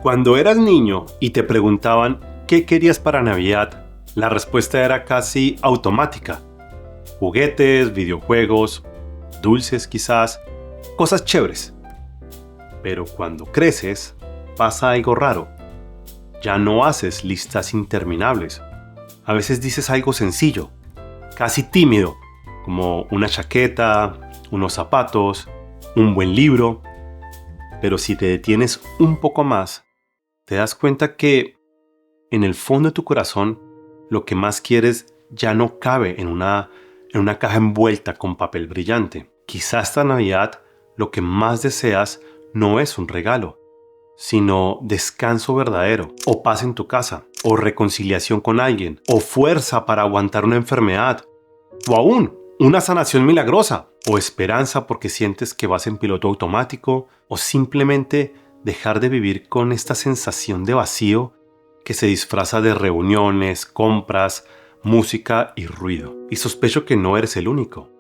Cuando eras niño y te preguntaban qué querías para Navidad, la respuesta era casi automática. Juguetes, videojuegos, dulces quizás, cosas chéveres. Pero cuando creces, pasa algo raro. Ya no haces listas interminables. A veces dices algo sencillo, casi tímido, como una chaqueta, unos zapatos, un buen libro. Pero si te detienes un poco más, te das cuenta que en el fondo de tu corazón lo que más quieres ya no cabe en una caja envuelta con papel brillante. Quizás esta Navidad lo que más deseas no es un regalo, sino descanso verdadero, o paz en tu casa, o reconciliación con alguien, o fuerza para aguantar una enfermedad, o aún una sanación milagrosa, o esperanza porque sientes que vas en piloto automático, o simplemente dejar de vivir con esta sensación de vacío que se disfraza de reuniones, compras, música y ruido. Y sospecho que no eres el único.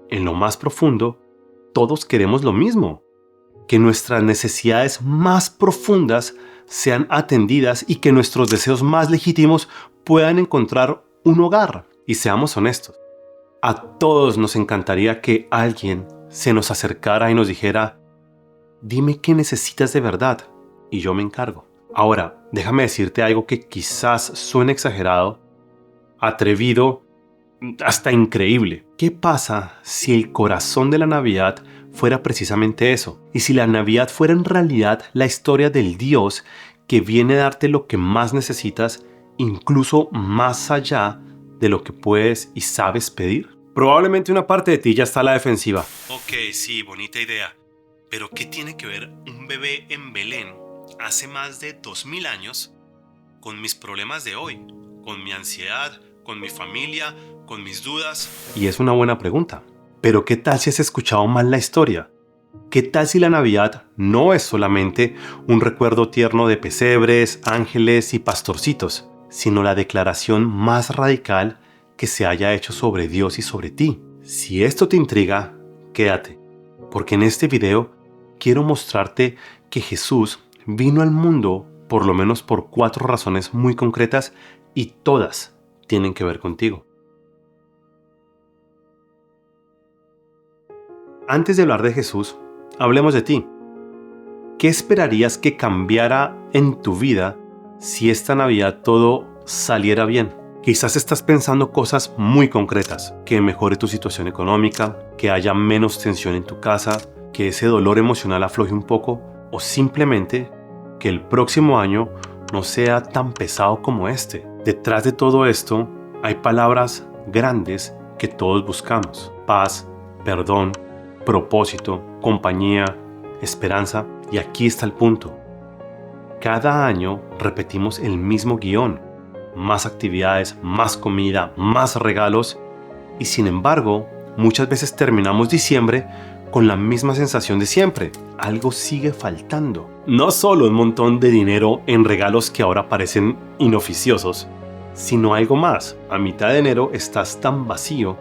En lo más profundo, todos queremos lo mismo, que nuestras necesidades más profundas sean atendidas y que nuestros deseos más legítimos puedan encontrar un hogar. Y seamos honestos, a todos nos encantaría que alguien se nos acercara y nos dijera: dime qué necesitas de verdad y yo me encargo. Ahora, déjame decirte algo que quizás suene exagerado, atrevido, hasta increíble. ¿Qué pasa si el corazón de la Navidad fuera precisamente eso? Y si la Navidad fuera en realidad la historia del Dios que viene a darte lo que más necesitas, incluso más allá de lo que puedes y sabes pedir. Probablemente una parte de ti ya está a la defensiva. Ok, sí, bonita idea. Pero ¿qué tiene que ver un bebé en Belén hace más de 2000 años con mis problemas de hoy? Con mi ansiedad, con mi familia, con mis dudas. Y es una buena pregunta. Pero ¿qué tal si has escuchado mal la historia? ¿Qué tal si la Navidad no es solamente un recuerdo tierno de pesebres, ángeles y pastorcitos, sino la declaración más radical que se haya hecho sobre Dios y sobre ti? Si esto te intriga, quédate, porque en este video quiero mostrarte que Jesús vino al mundo por lo menos por 4 razones muy concretas y todas tienen que ver contigo. Antes de hablar de Jesús, hablemos de ti. ¿Qué esperarías que cambiara en tu vida si esta Navidad todo saliera bien? Quizás estás pensando cosas muy concretas, que mejore tu situación económica, que haya menos tensión en tu casa, que ese dolor emocional afloje un poco, o simplemente que el próximo año no sea tan pesado como este. Detrás de todo esto hay palabras grandes que todos buscamos: paz, perdón, propósito, compañía, esperanza. Y aquí está el punto. Cada año repetimos el mismo guión: más actividades, más comida, más regalos, y sin embargo, muchas veces terminamos diciembre con la misma sensación de siempre. Algo sigue faltando. No solo un montón de dinero en regalos que ahora parecen inoficiosos, sino algo más. A mitad de enero estás tan vacío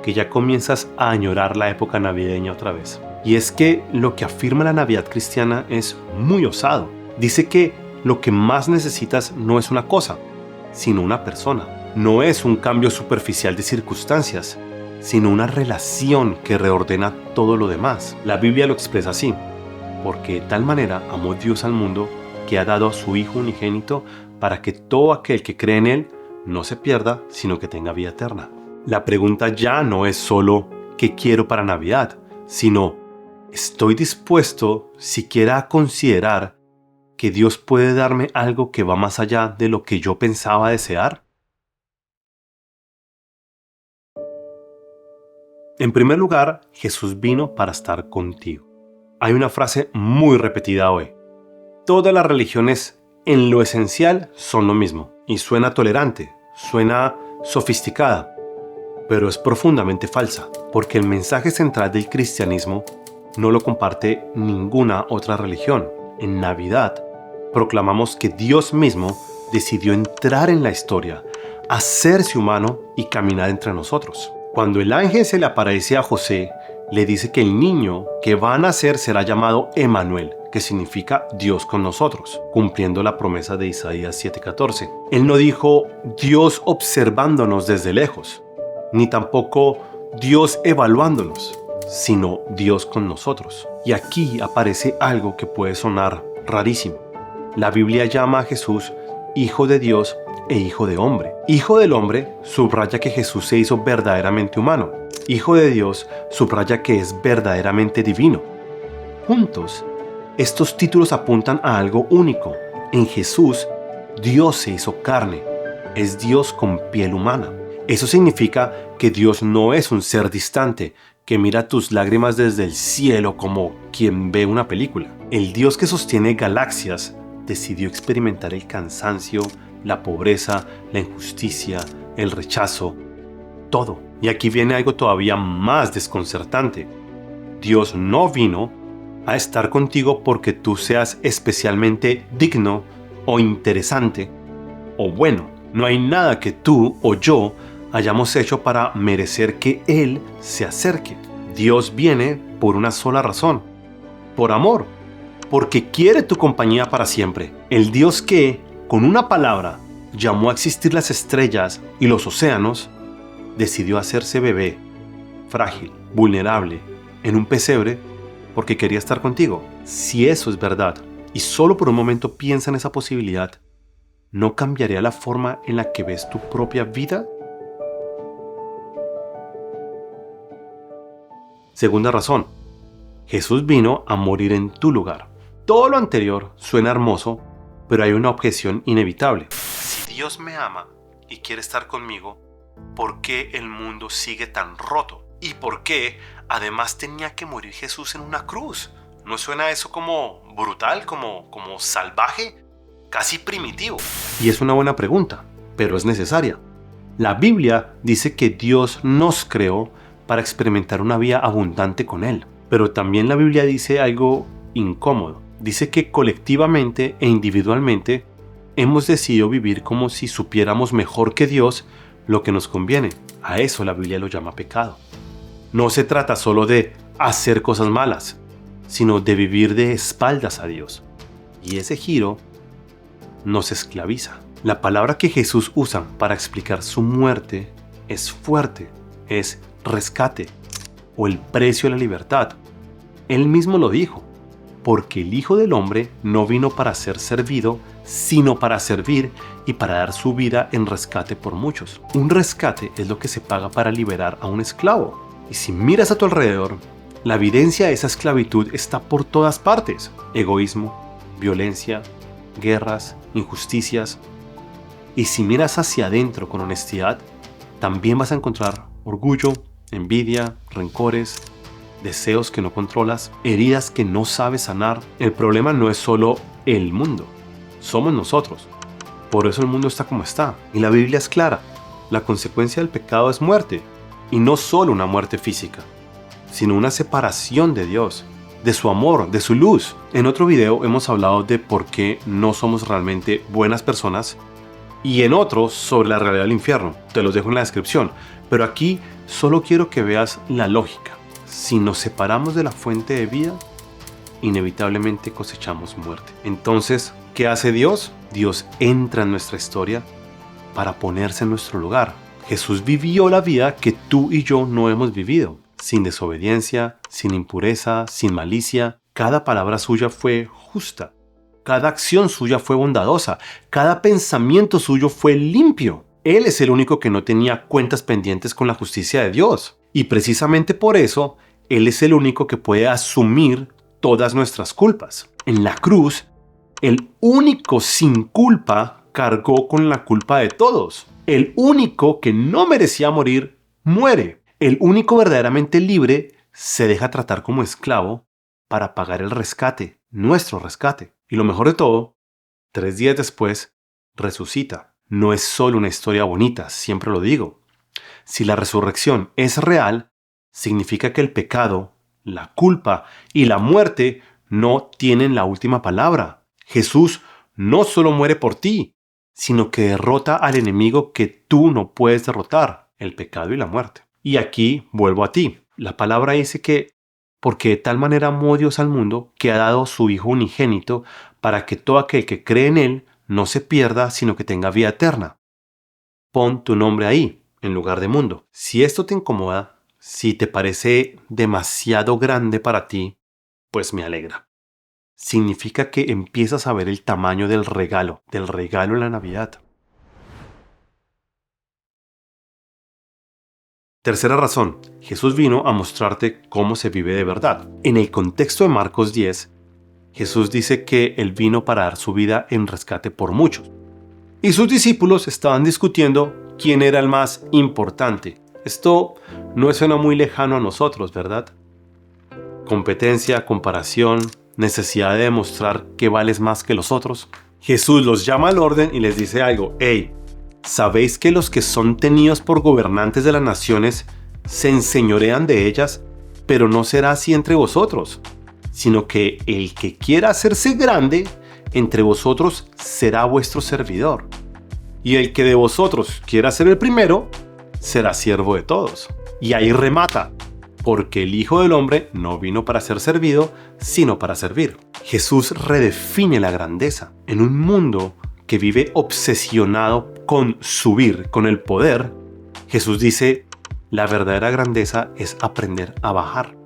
que ya comienzas a añorar la época navideña otra vez. Y es que lo que afirma la Navidad cristiana es muy osado. Dice que lo que más necesitas no es una cosa, sino una persona. No es un cambio superficial de circunstancias, sino una relación que reordena todo lo demás. La Biblia lo expresa así: porque de tal manera amó Dios al mundo que ha dado a su Hijo unigénito para que todo aquel que cree en Él no se pierda, sino que tenga vida eterna. La pregunta ya no es solo ¿qué quiero para Navidad?, sino ¿estoy dispuesto siquiera a considerar que Dios puede darme algo que va más allá de lo que yo pensaba desear? En primer lugar, Jesús vino para estar contigo. Hay una frase muy repetida hoy: todas las religiones en lo esencial son lo mismo. Y suena tolerante, suena sofisticada, pero es profundamente falsa, porque el mensaje central del cristianismo no lo comparte ninguna otra religión. En Navidad proclamamos que Dios mismo decidió entrar en la historia, hacerse humano y caminar entre nosotros. Cuando el ángel se le aparece a José le dice que el niño que va a nacer será llamado Emmanuel, que significa Dios con nosotros, cumpliendo la promesa de Isaías 7:14. Él no dijo Dios observándonos desde lejos, ni tampoco Dios evaluándonos, sino Dios con nosotros. Y aquí aparece algo que puede sonar rarísimo. La Biblia llama a Jesús Hijo de Dios e Hijo de Hombre. Hijo del Hombre subraya que Jesús se hizo verdaderamente humano. Hijo de Dios subraya que es verdaderamente divino. Juntos, estos títulos apuntan a algo único. En Jesús, Dios se hizo carne. Es Dios con piel humana. Eso significa que Dios no es un ser distante, que mira tus lágrimas desde el cielo como quien ve una película. El Dios que sostiene galaxias decidió experimentar el cansancio, la pobreza, la injusticia, el rechazo, todo. Y aquí viene algo todavía más desconcertante. Dios no vino a estar contigo porque tú seas especialmente digno o interesante o bueno. No hay nada que tú o yo hayamos hecho para merecer que Él se acerque. Dios viene por una sola razón, por amor, porque quiere tu compañía para siempre. El Dios que, con una palabra, llamó a existir las estrellas y los océanos, decidió hacerse bebé, frágil, vulnerable, en un pesebre, porque quería estar contigo. Si eso es verdad, y solo por un momento piensa en esa posibilidad, ¿no cambiaría la forma en la que ves tu propia vida? Segunda razón, Jesús vino a morir en tu lugar. Todo lo anterior suena hermoso, pero hay una objeción inevitable. Si Dios me ama y quiere estar conmigo, ¿por qué el mundo sigue tan roto? ¿Y por qué además tenía que morir Jesús en una cruz? ¿No suena eso como brutal, como salvaje, casi primitivo? Y es una buena pregunta, pero es necesaria. La Biblia dice que Dios nos creó para experimentar una vida abundante con Él. Pero también la Biblia dice algo incómodo. Dice que colectivamente e individualmente hemos decidido vivir como si supiéramos mejor que Dios lo que nos conviene. A eso la Biblia lo llama pecado. No se trata solo de hacer cosas malas, sino de vivir de espaldas a Dios. Y ese giro nos esclaviza. La palabra que Jesús usa para explicar su muerte es fuerte, es rescate o el precio de la libertad. Él mismo lo dijo, porque el Hijo del Hombre no vino para ser servido, sino para servir y para dar su vida en rescate por muchos. Un rescate es lo que se paga para liberar a un esclavo. Y si miras a tu alrededor, la evidencia de esa esclavitud está por todas partes. Egoísmo, violencia, guerras, injusticias. Y si miras hacia adentro con honestidad, también vas a encontrar orgullo, envidia, rencores, deseos que no controlas, heridas que no sabes sanar. El problema no es solo el mundo, somos nosotros. Por eso el mundo está como está. Y la Biblia es clara. La consecuencia del pecado es muerte. Y no solo una muerte física, sino una separación de Dios, de su amor, de su luz. En otro video hemos hablado de por qué no somos realmente buenas personas y en otro sobre la realidad del infierno. Te los dejo en la descripción. Pero aquí solo quiero que veas la lógica. Si nos separamos de la fuente de vida, inevitablemente cosechamos muerte. Entonces, ¿qué hace Dios? Dios entra en nuestra historia para ponerse en nuestro lugar. Jesús vivió la vida que tú y yo no hemos vivido, sin desobediencia, sin impureza, sin malicia. Cada palabra suya fue justa, cada acción suya fue bondadosa, cada pensamiento suyo fue limpio. Él es el único que no tenía cuentas pendientes con la justicia de Dios. Y precisamente por eso, Él es el único que puede asumir todas nuestras culpas. En la cruz, el único sin culpa cargó con la culpa de todos. El único que no merecía morir, muere. El único verdaderamente libre se deja tratar como esclavo para pagar el rescate, nuestro rescate. Y lo mejor de todo, 3 días después, resucita. No es solo una historia bonita, siempre lo digo. Si la resurrección es real, significa que el pecado, la culpa y la muerte no tienen la última palabra. Jesús no solo muere por ti, sino que derrota al enemigo que tú no puedes derrotar, el pecado y la muerte. Y aquí vuelvo a ti. La palabra dice que porque de tal manera amó Dios al mundo que ha dado su Hijo unigénito para que todo aquel que cree en Él no se pierda, sino que tenga vida eterna. Pon tu nombre ahí, en lugar de mundo. Si esto te incomoda, si te parece demasiado grande para ti, pues me alegra. Significa que empiezas a ver el tamaño del regalo en la Navidad. Tercera razón, Jesús vino a mostrarte cómo se vive de verdad. En el contexto de Marcos 10, Jesús dice que Él vino para dar su vida en rescate por muchos. Y sus discípulos estaban discutiendo quién era el más importante. Esto no suena muy lejano a nosotros, ¿verdad? Competencia, comparación, necesidad de demostrar que vales más que los otros. Jesús los llama al orden y les dice algo. Hey, ¿sabéis que los que son tenidos por gobernantes de las naciones se enseñorean de ellas? Pero no será así entre vosotros, sino que el que quiera hacerse grande entre vosotros será vuestro servidor. Y el que de vosotros quiera ser el primero, será siervo de todos. Y ahí remata, porque el Hijo del Hombre no vino para ser servido, sino para servir. Jesús redefine la grandeza en un mundo que vive obsesionado con subir, con el poder. Jesús dice, la verdadera grandeza es aprender a bajar.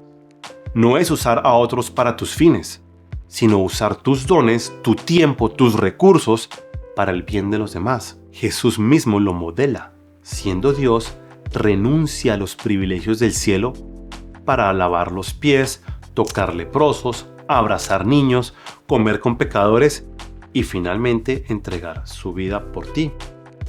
No es usar a otros para tus fines, sino usar tus dones, tu tiempo, tus recursos para el bien de los demás. Jesús mismo lo modela. Siendo Dios, renuncia a los privilegios del cielo para lavar los pies, tocar leprosos, abrazar niños, comer con pecadores y finalmente entregar su vida por ti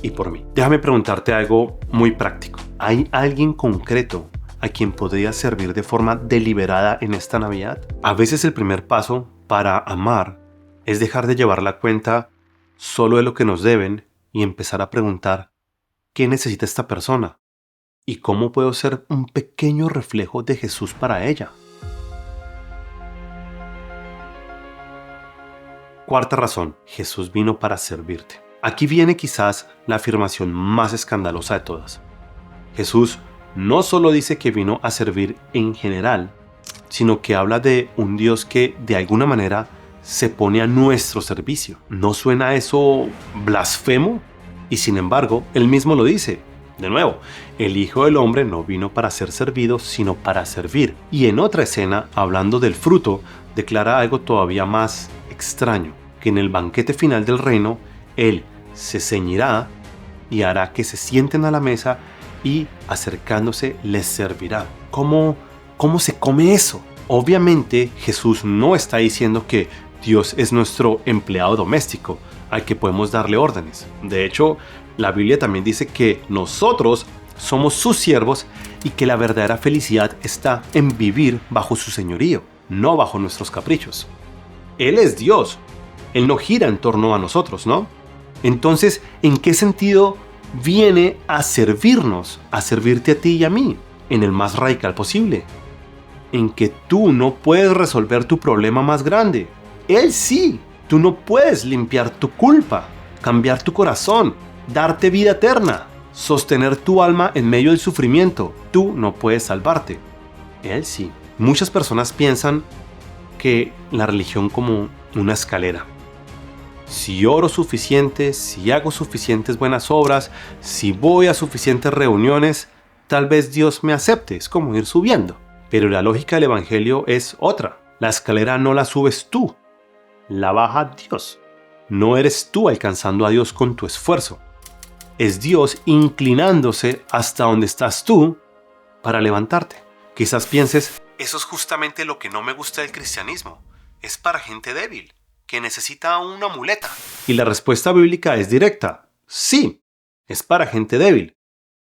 y por mí. Déjame preguntarte algo muy práctico. ¿Hay alguien concreto a quien podrías servir de forma deliberada en esta Navidad? A veces el primer paso para amar es dejar de llevar la cuenta solo de lo que nos deben y empezar a preguntar ¿qué necesita esta persona? ¿Y cómo puedo ser un pequeño reflejo de Jesús para ella? Cuarta razón, Jesús vino para servirte. Aquí viene quizás la afirmación más escandalosa de todas. Jesús no solo dice que vino a servir en general, sino que habla de un Dios que de alguna manera se pone a nuestro servicio. ¿No suena eso blasfemo? Y sin embargo, él mismo lo dice. De nuevo, el Hijo del Hombre no vino para ser servido, sino para servir. Y en otra escena, hablando del fruto, declara algo todavía más extraño, que en el banquete final del reino, Él se ceñirá y hará que se sienten a la mesa y acercándose les servirá. ¿Cómo se come eso? Obviamente Jesús no está diciendo que Dios es nuestro empleado doméstico al que podemos darle órdenes. De hecho, la Biblia también dice que nosotros somos sus siervos y que la verdadera felicidad está en vivir bajo su señorío, no bajo nuestros caprichos. Él es Dios. Él no gira en torno a nosotros, ¿no? Entonces, ¿en qué sentido viene a servirnos, a servirte a ti y a mí? En el más radical posible. En que tú no puedes resolver tu problema más grande. Él sí. Tú no puedes limpiar tu culpa, cambiar tu corazón, darte vida eterna, sostener tu alma en medio del sufrimiento. Tú no puedes salvarte. Él sí. Muchas personas piensan que la religión como una escalera. Si oro suficiente, si hago suficientes buenas obras, si voy a suficientes reuniones, tal vez Dios me acepte. Es como ir subiendo. Pero la lógica del Evangelio es otra. La escalera no la subes tú, la baja Dios. No eres tú alcanzando a Dios con tu esfuerzo. Es Dios inclinándose hasta donde estás tú para levantarte. Quizás pienses, eso es justamente lo que no me gusta del cristianismo. Es para gente débil, que necesita una muleta. Y la respuesta bíblica es directa. Sí, es para gente débil.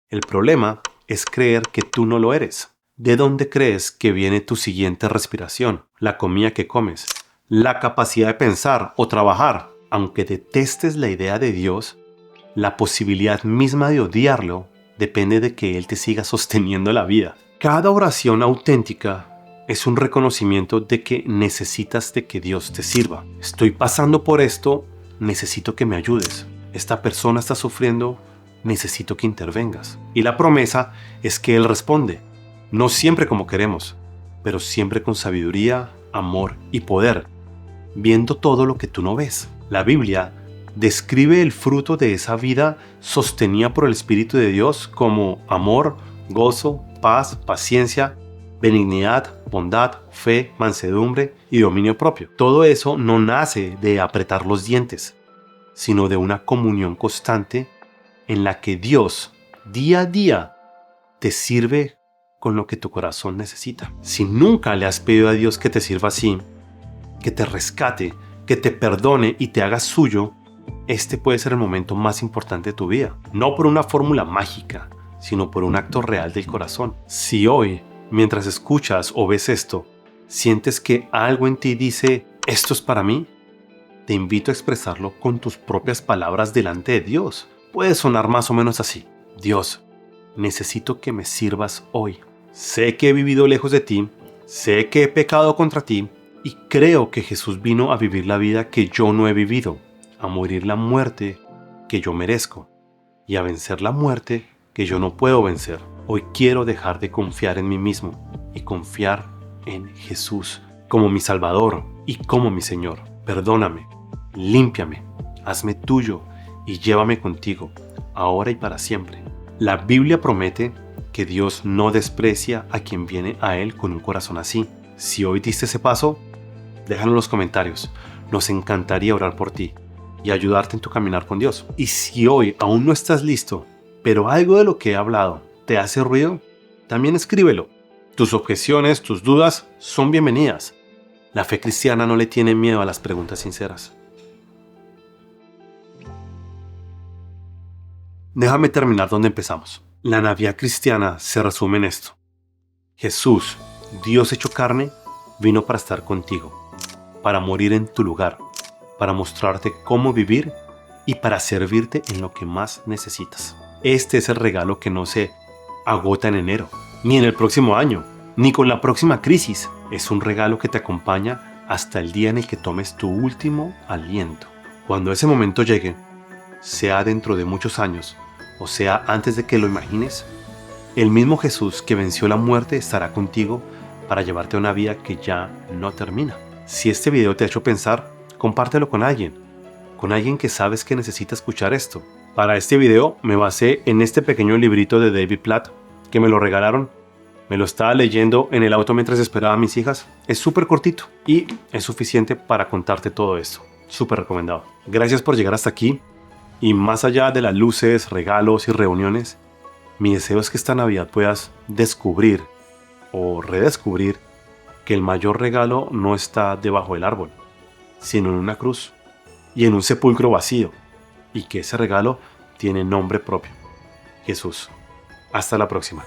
El problema es creer que tú no lo eres. ¿De dónde crees que viene tu siguiente respiración? La comida que comes, la capacidad de pensar o trabajar. Aunque detestes la idea de Dios, la posibilidad misma de odiarlo depende de que Él te siga sosteniendo la vida. Cada oración auténtica es un reconocimiento de que necesitas de que Dios te sirva. Estoy pasando por esto, necesito que me ayudes. Esta persona está sufriendo, necesito que intervengas. Y la promesa es que Él responde. No siempre como queremos, pero siempre con sabiduría, amor y poder, viendo todo lo que tú no ves. La Biblia describe el fruto de esa vida sostenida por el Espíritu de Dios como amor, gozo, paz, paciencia, benignidad, bondad, fe, mansedumbre y dominio propio. Todo eso no nace de apretar los dientes, sino de una comunión constante en la que Dios, día a día, te sirve con lo que tu corazón necesita. Si nunca le has pedido a Dios que te sirva así, que te rescate, que te perdone y te haga suyo, este puede ser el momento más importante de tu vida. No por una fórmula mágica, sino por un acto real del corazón. Si hoy, mientras escuchas o ves esto, sientes que algo en ti dice, esto es para mí, te invito a expresarlo con tus propias palabras delante de Dios. Puede sonar más o menos así. Dios, necesito que me sirvas hoy. Sé que he vivido lejos de ti, sé que he pecado contra ti y creo que Jesús vino a vivir la vida que yo no he vivido, a morir la muerte que yo merezco y a vencer la muerte que yo no puedo vencer. Hoy quiero dejar de confiar en mí mismo y confiar en Jesús como mi Salvador y como mi Señor. Perdóname, límpiame, hazme tuyo y llévame contigo, ahora y para siempre. La Biblia promete que Dios no desprecia a quien viene a Él con un corazón así. Si hoy diste ese paso, déjalo en los comentarios. Nos encantaría orar por ti y ayudarte en tu caminar con Dios. Y si hoy aún no estás listo, pero algo de lo que he hablado te hace ruido, también escríbelo. Tus objeciones, tus dudas son bienvenidas. La fe cristiana no le tiene miedo a las preguntas sinceras. Déjame terminar donde empezamos. La Navidad cristiana se resume en esto. Jesús, Dios hecho carne, vino para estar contigo, para morir en tu lugar, para mostrarte cómo vivir y para servirte en lo que más necesitas. Este es el regalo que no se agota en enero, ni en el próximo año, ni con la próxima crisis. Es un regalo que te acompaña hasta el día en el que tomes tu último aliento. Cuando ese momento llegue, sea dentro de muchos años, o sea antes de que lo imagines, el mismo Jesús que venció la muerte estará contigo para llevarte a una vida que ya no termina. Si este video te ha hecho pensar, compártelo con alguien que sabes que necesita escuchar esto. Para este video me basé en este pequeño librito de David Platt que me lo regalaron. Me lo estaba leyendo en el auto mientras esperaba a mis hijas. Es súper cortito y es suficiente para contarte todo esto. Súper recomendado. Gracias por llegar hasta aquí. Y más allá de las luces, regalos y reuniones, mi deseo es que esta Navidad puedas descubrir o redescubrir que el mayor regalo no está debajo del árbol, sino en una cruz y en un sepulcro vacío, y que ese regalo tiene nombre propio: Jesús. Hasta la próxima.